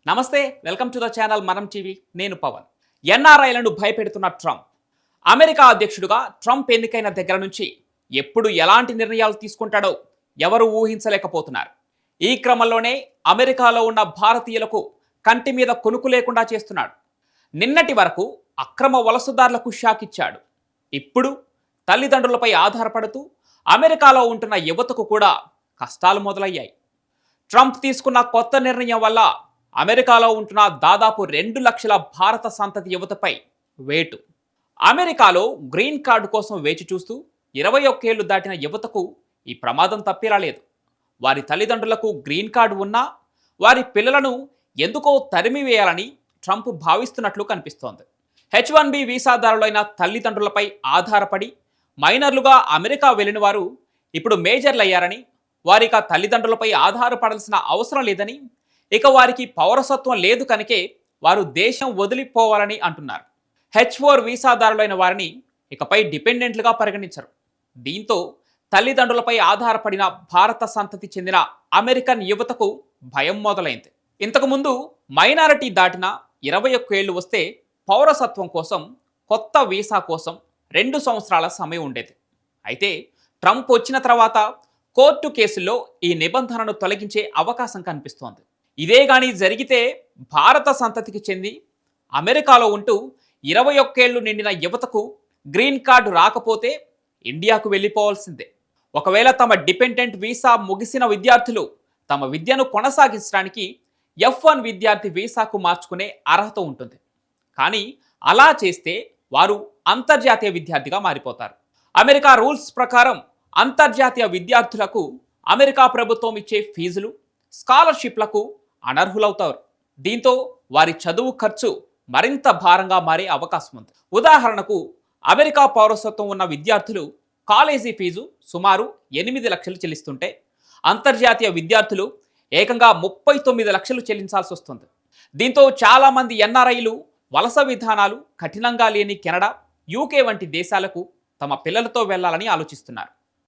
నమస్తే, welcome to the channel మనం TV. నేను పవన్. ఎన్ఆర్ఐలను భయపెడుతున్న ట్రంప్. అమెరికా అధ్యక్షుడిగా ట్రంప్ ఎన్నికైన దగ్గర నుంచి ఎప్పుడు ఎలాంటి నిర్ణయాలు తీసుకుంటాడో ఎవరు ఊహించలేకపోతున్నారు. ఈ క్రమంలోనే అమెరికాలో ఉన్న భారతీయులకు కంటి మీద కొనుకు లేకుండా చేస్తున్నాడు. నిన్నటి వరకు అక్రమ వలసదారులకు షాక్ ఇచ్చాడు. ఇప్పుడు తల్లిదండ్రులపై ఆధారపడుతూ అమెరికాలో ఉంటున్న యువతకు కూడా కష్టాలు మొదలయ్యాయి. ట్రంప్ తీసుకున్న కొత్త నిర్ణయం వల్ల అమెరికాలో ఉంటున్న దాదాపు 2 లక్షల భారత సంతతి యువతపై వేటు. అమెరికాలో గ్రీన్ కార్డు కోసం వేచి చూస్తూ 21 ఏళ్లు దాటిన యువతకు ఈ ప్రమాదం తప్పేలా లేదు. వారి తల్లిదండ్రులకు గ్రీన్ కార్డు ఉన్నా వారి పిల్లలను ఎందుకో తరిమివేయాలని ట్రంప్ భావిస్తున్నట్లు కనిపిస్తోంది. H1B వీసాదారులైన తల్లిదండ్రులపై ఆధారపడి మైనర్లుగా అమెరికా వెళ్లిన వారు ఇప్పుడు మేజర్లయ్యారని, వారిక తల్లిదండ్రులపై ఆధారపడాల్సిన అవసరం లేదని, ఇక వారికి పౌరసత్వం లేదు కనుకే వారు దేశం వదిలిపోవాలని అంటున్నారు. H4 వీసాదారులైన వారిని ఇకపై డిపెండెంట్లుగా పరిగణించరు. దీంతో తల్లిదండ్రులపై ఆధారపడిన భారత సంతతి చెందిన అమెరికన్ యువతకు భయం మొదలైంది. ఇంతకుముందు మైనారిటీ దాటిన 21 ఏళ్లు వస్తే పౌరసత్వం కోసం కొత్త వీసా కోసం 2 సంవత్సరాల సమయం ఉండేది. అయితే ట్రంప్ వచ్చిన తర్వాత కోర్టు కేసుల్లో ఈ నిబంధనను తొలగించే అవకాశం కనిపిస్తోంది. ఇదే గానీ జరిగితే భారత సంతతికి చెంది అమెరికాలో ఉంటూ 21 ఏళ్లు నిండిన యువతకు గ్రీన్ కార్డు రాకపోతే ఇండియాకు వెళ్ళిపోవాల్సిందే. ఒకవేళ తమ డిపెండెంట్ వీసా ముగిసిన విద్యార్థులు తమ విద్యను కొనసాగించడానికి F1 విద్యార్థి వీసాకు మార్చుకునే అర్హత ఉంటుంది. కానీ అలా చేస్తే వారు అంతర్జాతీయ విద్యార్థిగా మారిపోతారు. అమెరికా రూల్స్ ప్రకారం అంతర్జాతీయ విద్యార్థులకు అమెరికా ప్రభుత్వం ఇచ్చే ఫీజులు, స్కాలర్షిప్లకు అనర్హులవుతారు. దీంతో వారి చదువు ఖర్చు మరింత భారంగా మారే అవకాశం ఉంది. ఉదాహరణకు అమెరికా పౌరసత్వం ఉన్న విద్యార్థులు కాలేజీ ఫీజు సుమారు 8 లక్షలు చెల్లిస్తుంటే అంతర్జాతీయ విద్యార్థులు ఏకంగా 39 లక్షలు చెల్లించాల్సి వస్తుంది. దీంతో చాలామంది ఎన్ఆర్ఐలు వలస విధానాలు కఠినంగా లేని కెనడా, UK వంటి దేశాలకు తమ పిల్లలతో వెళ్లాలని ఆలోచిస్తున్నారు.